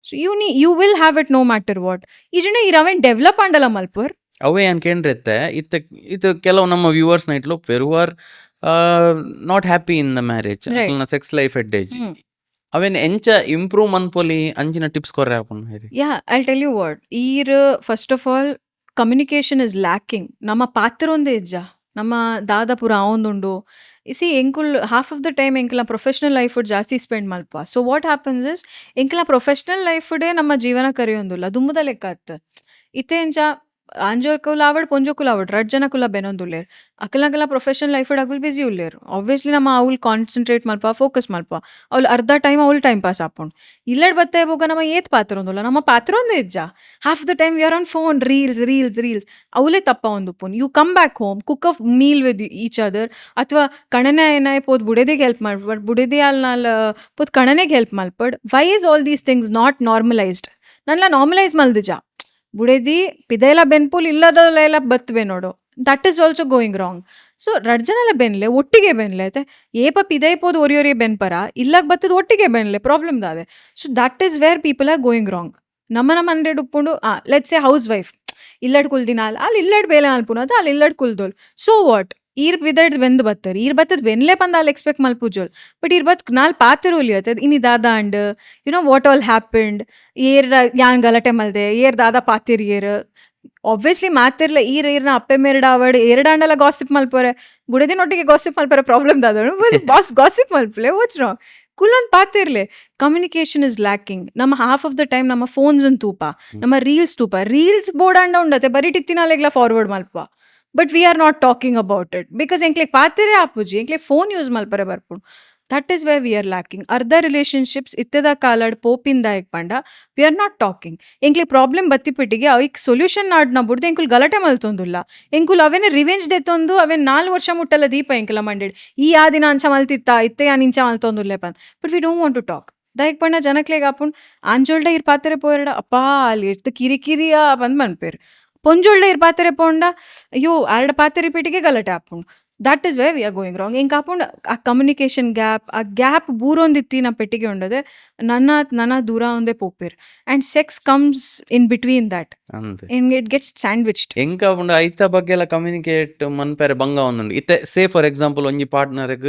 So you will have it no matter what. ಈಜನೆ ಇರವೆನ್ develop ಆಂಡಲ ಮಲ್ಪರ್ ಅವೇ ಅನ್ಕೇಂಡ್ರೆತ್ತೆ ಇದು ಕೆಲವು ನಮ್ಮ ವ್ಯೂವರ್ಸ್ನ ಇಟ್ಲು ಪೆರು are not happy in the marriage Right. Sex life ಎಡ್ಡೇಜ್ ಹ್ಮ್. ಅವೇನ್ ಎಂಚ ಇಂಪ್ರೂವ್ ಮನ್ಪೊಲಿ ಅಂಚಿನ ಟಿಪ್ಸ್ ಕೊರ್ರೆ ಆಪುಂಡು ಹೇರಿ. Yeah, I'll tell you what. First of all, communication is lacking. ನಮ್ಮ ಪಾತ್ರ ಒಂದೇ ಇಜ್ಜ. ನಮ್ಮ ದಾದ ಪೂರ ಅವೊಂದುಂಡು. ಸಿ ಎಂಕುಲ್ ಹಾಫ್ ಆಫ್ ದ ಟೈಮ್ ಎಂಕಲ ಪ್ರೊಫೆಷನಲ್ ಲೈಫ್ ಜಾಸ್ತಿ ಸ್ಪೆಂಡ್ ಮಲ್ಪ. ಸೊ ವಾಟ್ ಹ್ಯಾಪನ್ಸ್ ಇಸ್ ಎಂಕಲ ಪ್ರೊಫೆಷನಲ್ ಲೈಫ್ ನಮ್ಮ ಜೀವನ ಕರೆಯೊಂದುಲ್ಲ ದುಮ್ಮದ ಲೆಕ್ಕ ಅತ್ತ. ಇತ್ತೆ ಎಂಚ ಆಂಜೋಕುಲ ಆವಡ್ ಪೊಂಜೋಕುಲ ಆವಡ್ ರಡ್ ಜನ ಕುಲ ಬೆನೊಂದುಲ್ಲೇರ್. ಅಕಲಂಕಲ ಪ್ರೊಫೆಷನಲ್ ಲೈಫ್ ಅಗುಲ್ ಬಿಸಿ ಉಲ್ಲೇರ್. ಆಬ್ವಿಯಸ್ಲಿ ನಮ್ಮ ಅವ್ಲ್ ಕಾನ್ಸಂಟ್ರೇಟ್ ಮಲ್ಪ ಫೋಕಸ್ ಮಲ್ಪ. ಅವ್ಲ್ ಅರ್ಧ ಟೈಮ್ ಅವ್ಲ್ ಟೈಮ್ ಪಾಸ್ ಆಪುಂಡು. ಇಲ್ಲಡ್ ಬತ್ತೆ ಬೋಗ ನಮ್ಮ ಏತ್ ಪಾತ್ರ ಒಂದುಲ್ಲ ನಮ್ಮ ಪಾತ್ರ ಒಂದೇ ಇಜ್ಜ. Half the time we are on phone reels ಅವಲೇ ತಪ್ಪ ಒಂದು ಪುನ್. You come back home cook a meal with each other ಅಥವಾ ಕಣನೆ ಏನಾಯ್ ಪೋದ್ ಬುಡೆದಿಗೆ ಹೆಲ್ಪ್ ಮಾಡ್ಬಾರ್ದು ಬುಡೆದಿ ಅಲ್ನಾಲ್ ಪೋದ್ ಕಣನೆಗೆ ಹೆಲ್ಪ್ ಮಲ್ಪಡ್. Why is all these things not normalised? ನನ್ಲ ನಾರ್ಮಲೈಸ್ ಮಲ್ದಿಜ ಬುಡೆದಿ ಪಿದೆಲ ಬೆನ್ಪುಲ್ ಇಲ್ಲದಲ್ಲ ಬತ್ವೆ ನೋಡು. That is also going wrong. So ರಡ್ಜನೆಲ್ಲ ಬೆನ್ಲೆ ಒಟ್ಟಿಗೆ ಬೆನ್ಲೆ ಐತೆ ಏಪ ಪಿದೈ ಪೋದು ಒರಿಯೊರಿ ಬೆನ್ಪರ ಇಲ್ಲಾಗ ಬತ್ತದ ಒಟ್ಟಿಗೆ ಬೆನ್ಲೆ ಪ್ರಾಬ್ಲಮ್ ದಾದೆ. So that is where people are going wrong. ನಮ್ಮ ಹಂಡ್ರೆಡ್ ಉಪ್ಪುಂಡು ಲೆಟ್ಸ್ ಎ ಹೌಸ್ ವೈಫ್ ಇಲ್ಲಡ್ ಕುಲ್ದಿನ ಅಲ್ಲಿ ಇಲ್ಲಡ್ ಬೇಲೆ ಅಲ್ಪುನದ ಅಲ್ಲಿ ಇಲ್ಲಡ್ ಕುಲ್ದೋಲ್. ಸೊ ವಾಟ್ ಈರ್ ಪಿದಡ್ ಬೆಂದು ಬತ್ತರಿ ಈರ್ ಬತ್ತದ ಬೆನ್ಲೆ ಬಂದ ಅಲ್ಲಿ ಎಕ್ಸ್ಪೆಕ್ಟ್ ಮಲ್ಪುಜೋಲ್. ಬಟ್ ಈರ್ ಬತ್ ನಾಲ್ ಪಾತಿರೋಲಿ ಆತದ ಇನಿ ದಾದ and what all happened air ಯಾನ್ ಗಲಾಟೆ ಮಲ್ದೆ ಏರ್ ದಾದ ಪಾತಿರ್ ಏರ್ ಆಬ್ವಿಯಸ್ಲಿ ಮಾತಿರ್ಲ ಈರ್ನ ಅಪ್ಪೆ ಮೇರ್ಡ ಅವಡ್ ಎರಡಾಂಡಲ ಗಾಸಿಪ್ ಮಲ್ಪರೆ ಬುಡದಿನೊಟ್ಟಿಗೆ ಗಾಸಿಪ್ ಮಲ್ಪರೆ ಪ್ರಾಬ್ಲಮ್ ದಾದಳು ಬಾಸ್ ಗಾಸಿಪ್ ಮಲ್ಪಲೆ ವಾಟ್ಸ್ ರಾಂಗ್? ಕುಲ್ಲೊಂದು ಪಾತಿರ್ಲೆ. Communication is lacking. ನಮ್ಮ ಹಾಫ್ ಆಫ್ ದ ಟೈಮ್ ನಮ್ಮ ಫೋನ್ಸ್ ತೂಪ ನಮ್ಮ ರೀಲ್ಸ್ ಬೋರ್ಡಾಂಡ ಉಂಡತೆ ಬರೀ ಟಿತ್ತಿನಾಲೆಗ್ಲ ಫಾರ್ವರ್ಡ್ ಮಲ್ಪ. But we are not talking about it because ಎಂಕ್ಲೆ ಪಾತಿರೇ ಆಪುಜಿ ಎಂಕ್ಲೆ ಫೋನ್ ಯೂಸ್ ಮಲ್ಪರೆ ಬರ್ಪುಂಡು. That is where we are lacking. ಅರ್ಧ ರಿಲೇಷನ್ಶಿಪ್ಸ್ ಇತ್ತೆದ ಕಾಲಡ್ ಪೋಪಿಂದಾಯಕ್ ಪಂಡ ವಿ ಆರ್ ನಾಟ್ ಟಾಕಿಂಗ್. ಎಂಕ್ಲೆ ಪ್ರಾಬ್ಲಮ್ ಬತ್ತಿಪಿಟ್ಟಿಗೆ ಅವಕ್ ಸೊಲ್ಯೂಷನ್ ನಾಡ್ನ ಬುಡ್ದು ಎಂಕುಲ್ ಗಲಾಟೆ ಮಲ್ತೊಂದುಲ್ಲ. ಎಂಕುಲ್ ಅವೇನೆ ರಿವೆಂಜ್ ದೆತ್ತೊಂದು ಅವೇನ್ 4 ವರ್ಷ ಮುಟ್ಟಲ್ಲ ದೀಪ ಎಂಕಲ ಮಂಡಿಡ್ ಈ ಆ ದಿನ ಅಂಚ ಮಲ್ತಿತ್ತ ಇತ್ತೆ ಆ ನಿಂಚ ಮಲ್ತೊಂದುಲ್ಲೆ ಪಂದ್. But we don't want to talk. ದಯಕ್ ಪಂಡ ಜನಕ್ಲೆಗ್ ಆಪುಂಡ್ ಆಂಜೋಲ್ಡ ಇರ್ ಪಾತ್ರೆ ಪೋಯರ್ಡ ಅಪ್ಪಾ ಅಲ್ಲಿ ಇರ್ತ ಕಿರಿಕಿರಿಯ ಬಂದ್ ಮನ್ಪೇರ್. ಪೊಂಜೋಳ್ಳ ಇರ್ ಪಾತ್ರೆ ಪೋಂಡ ಅಯ್ಯೋ ಆರ್ಡ ಪಾತ್ರೆ ಪೀಟಿಗೆ ಗಲಾಟೆ ಆಪುಂಡು. That is way we are going wrong. ಎಂಕ್ ಆಪುಂಡು ಆ ಕಮ್ಯುನಿಕೇಶನ್ ಗ್ಯಾಪ್ ಬೂರೊಂದಿತ್ತಿ ನಾ ಪೆಟ್ಟಿಗೆ ಉಂಡದೆ ನನ್ನ ದೂರ ಒಂದೇ ಪೋಪೇರ್ and sex comes in between that ಅಂದೆ ಅಂಡ್ ಇಟ್ ಗೆಟ್ಸ್ ಸ್ಯಾಂಡ್ವಿಚ್ಡ್. ಎಂಕ ಉಂಡು ಐತ ಬಗ್ಗೆ ಎಲ್ಲ ಕಮ್ಯುನಿಕೇಟ್ ಮನ್ಪೆರೆ ಬಂಗ ಒಂದುಂಡು ಇತ್ತೆ ಸೇ ಫಾರ್ ಎಕ್ಸಾಂಪಲ್ ಒಂಜಿ ಪಾರ್ಟ್ನರ್ಗ್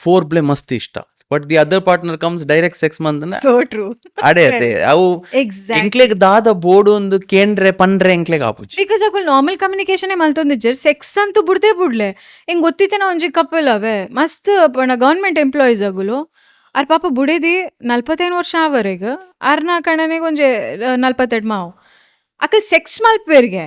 ಫೋರ್ ಪ್ಲೇ ಮಸ್ತ್ ಇಷ್ಟ but the other partner comes direct sex ಮಂತನ ಸೋ ಟ್ರೂ. ಅಡೆ ಅತೆ ಅವು ಎಕ್ಸಾಕ್ಟ್. ಎಂಕ್ಲೆಗ್ ದಾದ ಬೋರ್ಡ್ ಒಂದು ಕೇಂದ್ರೆ ಪಂಡ್ರೆ ಎಂಕ್ಲೆಗ್ ಆಪುಜಿ. ಬಿಕಾಸ್ ಅಕುಲ್ ನಾರ್ಮಲ್ ಕಮ್ಯುನಿಕೇಶನ್ ಮಲ್ತೊಂದಿಜ್ಜರ್ ಸೆಕ್ಸ್ ಅಂತೂ ಬುಡ್ದೇ ಬುಡ್ಲೆ. ಹೆಂಗ್ ಗೊತ್ತಿತ್ತೇನ ಒಂಜಿ ಕಪಲ್ ಅವೇ ಮಸ್ತ್ ಪಣ ಗವರ್ಮೆಂಟ್ ಎಂಪ್ಲಾಯೀಸ್ ಅಗುಲು ಆರ್ ಪಾಪ ಬುಡೇದಿ 45 ವರ್ಷ ಆವರೆಗ್ ಆರ್ನ ಕಣನೆಗ್ ಒಂಜಿ 42 ಮಾವು ಅಕಲ್ ಸೆಕ್ಸ್ ಮಲ್ಪೇರ್ಗೆ.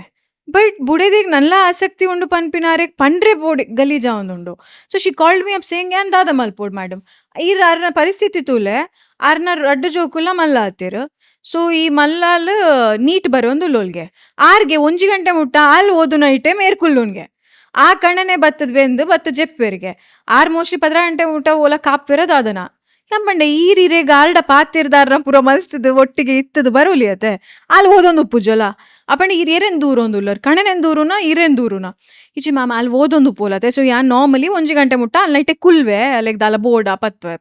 ಬಟ್ ಬುಡೇದಿಗ್ ನಲ್ಲ ಆಸಕ್ತಿ ಉಂಡು ಪನ್ಪಿನಾರೆಗ್ ಪಂಡ್ರೆ ಬೋಡಿ ಗಲೀಜ ಒಂದುಂಡು. So she called me up saying ಏನ್ ದಾದ ಮಲ್ಪೋಡ್ ಮೇಡಮ್ ಈರ್ ಆರ್ನ ಪರಿಸ್ಥಿತಿ ತೂಲೆ ಆರ್ನ ರಡ್ಡು ಜೋಕುಲ್ಲ ಮಲ್ಲ ಹತ್ತಿರ್. ಸೊ ಈ ಮಲ್ಲಾಲ್ ನೀಟ್ ಬರೋಂದು ಲೋಲ್ಗೆ ಆರ್ಗೆ 1 ಗಂಟೆ ಮುಟ್ಟ ಅಲ್ಲಿ ಓದು ನೈಟೆ ಮೇರ್ಕುಲ್ಲುನ್ಗೆ ಆ ಕಣ್ಣನೆ ಬತ್ತದ ಬೆಂದು ಬತ್ತ ಜೆಪ್ಪೇರ್ಗೆ ಆರ್ ಮೋಸ್ಟ್ಲಿ 10 ಗಂಟೆ ಮುಟ್ಟ ಓಲ ಕಾಪಿರ ದಾದನ ಎಂಬಂಡೆ ಈರಿರೆ ಗಾರ್ಡ ಪಾತಿರ್ದಾರ ಪೂರ ಮಲ್ತದು ಒಟ್ಟಿಗೆ ಇತ್ತದು ಬರೋಲಿ ಅತೆ ಅಲ್ಲಿ ಓದೊಂದು ಉಪ್ಪುಜಲ ಅಪ್ಪಂಡೆ ಈರೇನ್ ದೂರ ಒಂದುಲ್ಲರ್ ಕಣನೆನ್ ದೂರುನ ಈರೇನ್ ದೂರುನ ಇಚಿ ಮಾಮ ಅಲ್ಲಿ ಓದೊಂದು ಪೋಲತೆ. ಸೊ ಯಾನ್ ನಾರ್ಮಲಿ 1 ಗಂಟೆ ಮುಟ್ಟ ಅಲ್ಲಿ ನೈಟೆ ಕುಲ್ವೆ ಅಲ್ಲಿಗೆ ದಾಲ ಬೋರ್ಡ ಪತ್ವೆ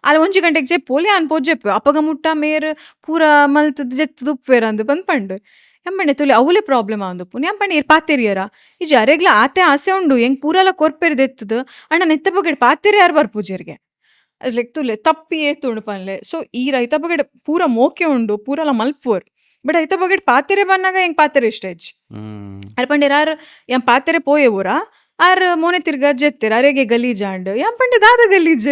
ಅಲ್ಲಿ 1 ಗಂಟೆಗೆ ಜೆಪ್ಪೋಲಿ ಅನ್ ಪೋದ್ ಜೆಪ್ಪೆ ಅಪ್ಪಗ ಮುಟ್ಟ ಮೇರ್ ಪೂರ ಮಲ್ತದ ಜೆತ್ತದು ಉಪ್ಪೇರ ಅಂದು ಬಂದ್ ಪಂಡು ಎಂಬಂಡೆ ತುಲಿ ಅವಲೇ ಪ್ರಾಬ್ಲಮ್ ಆಂದುಪ್ಪು ಎಂಬಂಡೆ ಇರ್ ಪಾತಿರಿಯರ ಇಜ ಅರೆಗ್ಲ ಆತೆ ಆಸೆ ಉಂಡು ಹೆಂಗ್ ಪೂರಲ ಕೊರ್ಪೆರ್ದೆತ್ತದು ಅಣ್ಣ ನೆತ್ತ ಬಗೆಡ್ ಪಾತಿರಿ ಯಾರು ಬರ್ಪೂಜರ್ಗೆ ಅದ್ಲೆಗ್ ತುಲೆ ತಪ್ಪಿ ಏತುಂಡು ಪನ್ಲೆ. ಸೊ ಈ ರೈತ ಬಗೆಡ್ ಪೂರ ಮೋಕೆ ಉಂಡು ಪೂರಲ ಮಲ್ಪುವರ್ ಬಟ್ ಐತ ಬಗೆಡ್ ಪಾತೆರೆ ಬನ್ನಾಗ ಹೆಂಗ್ ಪಾತೆರೆ ಇಷ್ಟ ಹೆಜ್ ಅರ್ ಪಂಡೆ ಯಾರು ಎಂ ಪಾತೆರೆ ಪೋಯೆ ಊರ ಆರ್ ಮೋನೆ ತಿರ್ಗ ಜೆತ್ತೆರ್ ಅರೆಗೆ ಗಲೀಜ್ ಆಂಡ್ ಎಂ ಪಂಡೆ ದಾದ ಗಲೀಜ್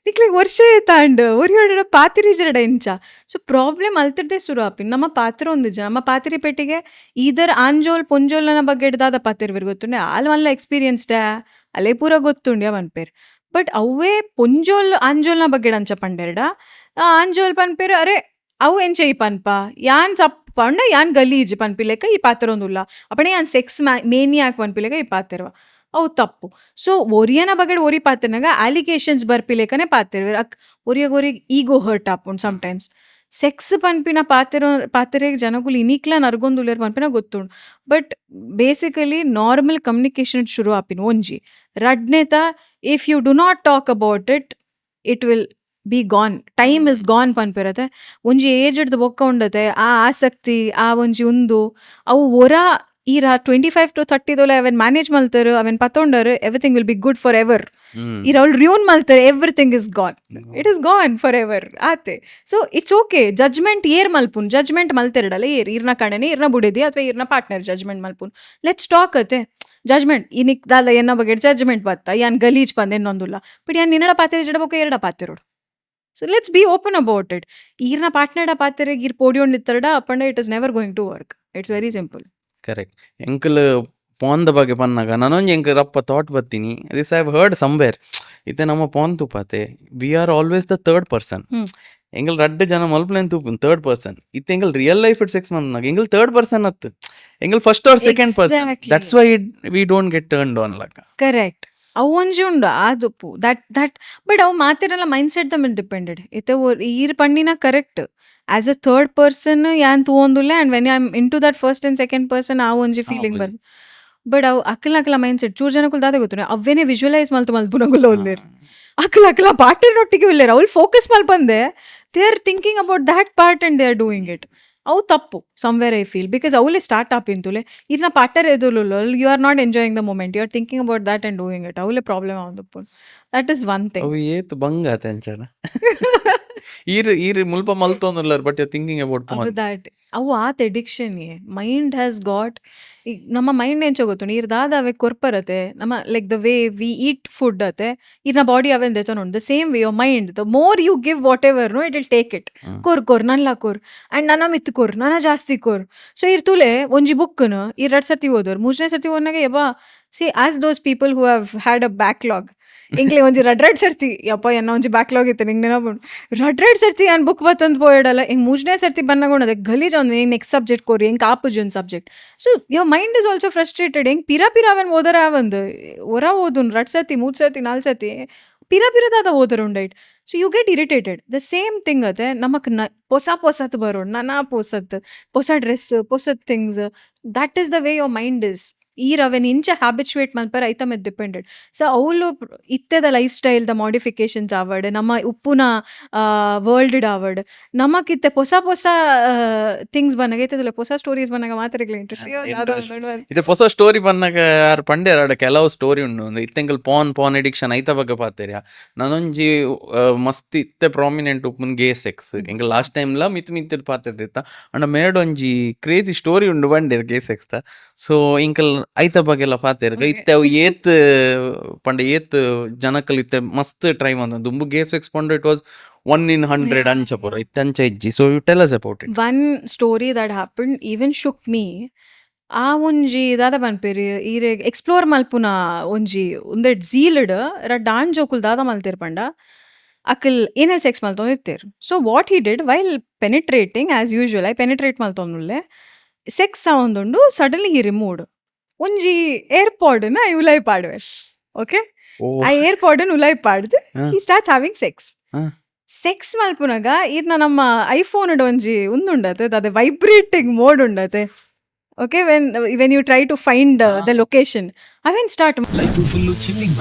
ನಿಕ್ಲೆಗ್ ವರ್ಷ ಏತಾಂಡ್ ಒರಿಯೋಡ ಪಾತಿರಿ ಜರಡ ಇಂಚ. ಸೊ ಪ್ರಾಬ್ಲಮ್ ಅಲ್ತಿರ್ದೆ ಶುರು ಆಪಿನ್ ನಮ್ಮ ಪಾತ್ರ ಒಂದಿಜ ನಮ್ಮ ಪಾತಿರಿ ಪೆಟ್ಟಿಗೆ ಈದರ್ ಆಂಜೋಲ್ ಪೊಂಜೋಲ್ನ ಬಗ್ಗೆ ದಾದ ಪಾತಿರ್ವಿರ್ ಗೊತ್ತುಂಡೆ ಆಲ್ ಮಲ್ಲ ಎಕ್ಸ್ಪೀರಿಯನ್ಸ್ಡ್ ಅಲ್ಲೇ ಪೂರ ಗೊತ್ತುಂಡ್ಯ ಮನ್ಪೇರ್. ಬಟ್ ಅವೇ ಪೊಂಜೋಲ್ ಆಂಜೋಲ್ನ ಬಗ್ಗೆ ಅಂಚ ಪಂಡೆರ್ಡ ಆಂಜೋಲ್ ಪನ್ಪೇರ್ ಅರೆ ಅವು ಎಂಚೆ ಈ ಪನ್ಪ ಯಾನ್ ತಪ್ಪ ಪಂಡ ಯಾನ್ ಗಲೀಜ್ ಪನ್ಪಿಲೆಕ ಈ ಪಾತ್ರ ಒಂದುಲ್ಲ ಅಪ್ಪಣೆ ಯಾನ್ ಸೆಕ್ಸ್ ಮೇನಿಯಾಕ್ ಪನ್ಪಿಲೆಕ ಈ ಪಾತಿರ್ವ ಅವು ತಪ್ಪು. ಸೊ ಒರಿಯನ ಬಗೆಡ್ ಒರಿ ಪಾತಿರ್ನಾಗ ಅಲಿಗೇಷನ್ಸ್ ಬರ್ಪಿಲೆಕನೆ ಪಾತಿರ್ವೇರ್ ಅಕ್ ಒರಿಯಾಗ ಈಗೋ ಹರ್ಟ್ ಆಪುಂಡು ಸಮ್ಟೈಮ್ಸ್. ಸೆಕ್ಸ್ ಪನ್ಪಿನ ಪಾತಿರೆಗ್ ಜನಗುಲು ಇನಿಕ್ಲ ನರ್ಗೊಂದುಲ್ಲೇರ್ ಪನ್ಪಿನ ಗೊತ್ತುಂಡು. ಬಟ್ ಬೇಸಿಕಲಿ ನಾರ್ಮಲ್ ಕಮ್ಯುನಿಕೇಶನ್ ಶುರು ಆಪಿನ ಒಂಜಿ ರಡ್ನೆತ if you do not talk about it it will be gone, time is gone ಪನ್ಪಿರತ್ತೆ. ಒಂಜಿ ಏಜ್ಡ್ದು ಬೊಕ್ಕ ಉಂಡತೆ ಆ ಆಸಕ್ತಿ ಆ ಒಂಜಿ ಉಂದು ಅವು ಒರ ಈರ 25 to 30 ದೋಲೆ ಅವೆನ್ ಮ್ಯಾನೇಜ್ ಮಲ್ತರು ಅವೆನ್ ಪತ್ತೊಂಡರು everything will be good forever. ಈರ ಅವ್ಳು ರ್ಯೂನ್ ಮಲ್ತಾರೆ everything is gone, it is gone forever ಆತೆ. So it's okay. ಜಜ್ಮೆಂಟ್ ಏರ್ ಮಲ್ಪುನ್, ಜಜ್ಮೆಂಟ್ ಮಲ್ತೆರಡಲ್ಲ ಈರ್ನ ಕಣನೆ ಈರ್ನ ಬುಡಿದಿ ಅಥವಾ ಈರ್ನ ಪಾರ್ಟ್ನರ್ ಜಜ್ಮೆಂಟ್ ಮಲ್ಪುನ್. ಲೆಟ್ಸ್ ಟಾಕ್ ಅತೆ ಜಜ್ಮೆಂಟ್ ಇನಿಕ್ ದಾಲ ಎನ್ನ ಬಗ್ಗೆ ಜಜ್ಮೆಂಟ್ ಬತ್ತ ಯಾನ್ ಗಲೀಜ್ ಬಂದ್ ಎನ್ನೊಂದುಲ್ಲ ಬಟ್ ಯಾನ್ ನಿನ್ನಡ ಪಾತ್ರೆ ಜಡಬೇಕು ಎರಡ ಪಾತ್ರೆರೋಡು. So let's be open about it. ಈರ್ನ ಪಾರ್ಟ್ನರ್ಡ ಪಾತ್ರೆಗೆ ಈರ್ ಪೋಡಿಯೊಂಡಿತ್ತರಡ ಅಪ್ಪಂಡ it is never going to work. It's very simple. Correct. ಎಂಕಲ್ ಪೋನ್ದ ಬಗ್ಗೆ ಪನ್ನಾಗ ನಾನೊಂಜಿ ಎಂಕ್ ರಪ್ಪ ಥಾಟ್ ಬತ್ತೀನಿ. This I have heard somewhere. ಇತ್ತೆ ನಮ್ಮ ಪೋನ್ ತುಪಾತೆ we are always the third person. ಎಂಗಲ್ ರಡ್ಡ್ ಜನ ಮಲ್ಪಲೇನ್ ತೂಪುನ್ ಥರ್ಡ್ ಪರ್ಸನ್. ಇತ್ತೆ ಎಂಗಲ್ ರಿಯಲ್ ಲೈಫ್ ಇಟ್ ಸೆಕ್ಸ್ ಮನ್ನಾಗ ಎಂಗಲ್ ಥರ್ಡ್ ಪರ್ಸನ್ ಅತ್ತು. Angle first or second person. That's why we don't get turned on ಲಕ್ಕ. ಕರೆಕ್ಟ್. ಅವು ಒಂಜಿ ಉಂಡು ಆದುಪ್ಪು ದಟ್ ಬಟ್ ಅವು ಮಾತಿರಲ್ಲ ಮೈಂಡ್ ಸೆಟ್ ದ ಮೇಲೆ ಡಿಪೆಂಡೆಡ್. ಇತ್ತೆ ಈರ್ ಪಂಡಿನ correct as a third person ಯಾನ್ ತೂವೊಂದುಲ್ಲೆ and when I am into that first and second person ಆ ಒಂಜಿ ಫೀಲಿಂಗ್ ಬಂದು. ಬಟ್ ಅವು ಅಕ್ಕಲ ಮೈಂಡ್ ಸೆಟ್ ಚೂರು ಜನಕ್ಕೂ ದಾದ ಗೊತ್ತು ಅವೇನೇ ವಿಜುವಲೈಸ್ ಮಲ್ಪುನಗುಲ್ಲ ಒಲ್ಲೇರು ಅಕ್ಕಲ ಪಾರ್ಟ್ನರ್ನೊಟ್ಟಿಗೆ ಉಲ್ಲೇರು ಅವ್ಳು ಫೋಕಸ್ ಮಲ್ಪಂದೆ they are thinking about that part and they are doing it. ಅವು ತಪ್ಪು ಸಮ್ವೇರ್ ಐ ಫೀಲ್ ಬಿಕಾಸ್ ಅವಲೇ ಸ್ಟಾರ್ಟ್ ಆಪ್ ಇಂತುಲೆ ಇರ್ನ ಪಾರ್ಟ್ನರ್ ಎದುರುಲ್ಲ you are not enjoying the moment, you are thinking about that and doing it. ಅವಲೇ ಪ್ರಾಬ್ಲಮ್ ಆಗೋದಪ್ಪು. That is one thing. ಅವು ಏತ್ ಬಂಗ ಅಂಚನ ಈರ್ ಮುಲ್ಪ ಮಲ್ತೊಂದುಲ್ಲರ್ but you thinking about phone. That ಅವು ಆತ್ ಎಡಿಕ್ಷನ್ ಮೈಂಡ್ ಹ್ಯಾಸ್ ಗಾಟ್. ಈಗ ನಮ್ಮ ಮೈಂಡ್ ಎಂಚ ಗೊತ್ತು ನೀರ್ ದಾದ ಅವೆ ಕೊರ್ಪರತೆ ನಮ್ಮ like the way we eat food ಅತೆ ಇರ್ನ ಬಾಡಿ ಅವೆನ್ ದೆತೊಂಡು the same way your mind the more you give whatever no it will take it. ಕೊರ್ ನನ್ಲ ಕೊರ್ ಆ್ಯಂಡ್ ನನ್ನ ಮಿತ್ತು ಕೊರ್ ನನ್ನ ಜಾಸ್ತಿ ಕೊರ್. ಸೊ ಇರ್ ತುಲೆ ಒಂಜಿ ಬುಕ್ನು ಇರ್ 2 ಸರ್ತಿ ಓದೋರು 3ನೇ ಸರ್ತಿ ಓದ್ನಾಗೆ ಯಬ್ಬಾ see as those people who have had a backlog ಇಂಕ್ಲೆ ಒಂಜಿ ರಡ್ ಸರ್ತಿ ಯಪ್ಪ ಎನ್ನ ಒಂಜಿ ಬ್ಯಾಕ್ಲಾಗ್ ಇತ್ತು ನಿಂಗೆ ನೆನಪುಂಡು ರಡ್ ಸರ್ತಿ ನಾನು ಬುಕ್ ಬತ್ತೊಂದು ಪೋಯಡಲ್ಲ ಹಿಂಗೆ 3ನೇ ಸರ್ತಿ ಬನ್ನಗೊಂಡದೆ ಗಲೀಜ್ ಒಂದು ನೆಕ್ಸ್ಟ್ ಸಬ್ಜೆಕ್ಟ್ ಕೋರಿ ಹೆಂಗೆ ಕಾಪುಜ್ ಒಂದು subject. So your mind is also frustrated. ಹೆಂಗೆ ಪಿರ ಅವನ್ ಓದರ ಒಂದು ಹೊರ ಓದುನ್ 2 ಸರ್ತಿ 3 ಸರ್ತಿ 4 ಸರ್ತಿ ಪಿರದಾದ ಓದರ್ ಉಂಡೈಟ್. So you get irritated. The same thing ಅತೆ ನಮಕ್ ಪೊಸತ್ ಬರೋಡು ನಾನಾ ಪೊಸ ಡ್ರೆಸ್ ಪೊಸತ್ things. That is the way your mind is. ಈರ್ ಅವೆನ್ ಇಂಚ ಹ್ಯಾಬಿಚುವೇಟ್ ಮಲ್ಪರ ಐತ ಮೇಲೆ ಡಿಪೆಂಡೆಡ್. ಸೊ ಅವಳು ಇತ್ತೆದ ಲೈಫ್ ಸ್ಟೈಲ್ ದ ಮಾಡಿಫಿಕೇಶನ್ಸ್ ಆವಡ್ ನಮ್ಮ ಉಪ್ಪುನ ವರ್ಲ್ಡ್ ಆವಡ್ ನಮಕಿತ್ತೆ ಹೊಸ ಥಿಂಗ್ಸ್ ಬನ್ನಾಗ ಐತದಲ್ಲ ಹೊಸ ಸ್ಟೋರೀಸ್ ಬನ್ನಾಗ ಮಾತ್ರ ಇಂಟ್ರೆಸ್ಟ್. ಇದು ಹೊಸ ಸ್ಟೋರಿ ಬಂದಾಗ ಯಾರು ಪಂಡೆ ಎರಡು ಕೆಲವು ಸ್ಟೋರಿ ಉಂಡು ಒಂದು ಇತ್ತೆಂಗಲ್ ಪಾನ್ ಎಡಿಕ್ಷನ್ ಐತ ಬಗ್ಗೆ ಪಾತೇರಿಯ ನಾನೊಂಜಿ ಮಸ್ತ್ ಇತ್ತೆ ಪ್ರಾಮಿನೆಂಟ್ ಉಪ್ಪುನ್ ಗೇ ಸೆಕ್ಸ್ ಎಂಗಲ್ ಲಾಸ್ಟ್ ಟೈಮ್ಲ ಮಿತ್ ಪಾತಿರ್ತಿತ್ತ ಅಂಡ ಮೇಡೊಂಜಿ ಕ್ರೇಜಿ ಸ್ಟೋರಿ ಉಂಡು ಬಂಡೇರ್ ಗೇ ಸೆಕ್ಸ್ ದ. ಸೊ ಇಂಕಲ್ ಐತ ಬಗ್ಗೆಲ್ಲ ಪಾತೇರ್ಗ ಇತ್ತೆ ಅವು ಏತ್ ಪಂಡೆ ಏತ್ ಜನಕ್ಕಲ್ ಇತ್ತೆ ಮಸ್ತ್ ಟ್ರೈ ಮಂದ ದುಂಬು ಗೇ ಸೆಕ್ಸ್ ಪಂಡ ಇಟ್ ವಾಸ್ 1 in 100 ಅಂಚ ಪುರ ಇತ್ತೆ ಅಂಚ ಇಜ್ಜಿ. So you tell us about it. One story that happened even shook me. ಆ ಒಂಜಿ ದಾದ ಪನ್ಪೇರಿ ಈರೆ ಎಕ್ಸ್ಪ್ಲೋರ್ ಮಲ್ಪುನ ಒಂಜಿ ಒಂದೆಟ್ ಝೀಲ್ಡ್ ಡಾನ್ ಜೋಕುಲ್ ದಾದ ಮಲ್ತೇರ್ ಪಂಡ ಅಕಲ್ ಏನೆಲ್ ಸೆಕ್ಸ್ ಮಲ್ತೊಂದಿತ್ತೇರು. So what he did while penetrating as usual I penetrate ಮಲ್ತೊಂದುಲ್ಲೆ ಸೆಕ್ಸ್ ಸೌಂದುಂಡು ಸಡನ್ಲಿ ಹಿ ರಿಮೂವ್ಡ್ ಒಂಜಿ ಏರ್ಪಾಡ್ನ ಐ ಉಲೈ ಪಾಡ್ವೆ. ಓಕೆ ಆ ಏರ್ಪಾಡ್ನ ಉಲೈ ಪಾಡ್ದು ಹಿ ಸ್ಟಾರ್ಟ್ಸ್ ಹ್ಯಾವಿಂಗ್ ಸೆಕ್ಸ್ ಮಲ್ಪುನಾಗ ಇರ್ನ ನಮ್ಮ ಐಫೋನ್ ಒಂಜಿ ಉಂದುಂಡತೆ ಅದೇ ವೈಬ್ರೇಟಿಂಗ್ ಮೋಡ್ ಉಂಡತೆ. Okay when you try to find the location ಅವೆನ್ ಸ್ಟಾರ್ಟ್ ಚಿಲ್ಲಿಂಗ್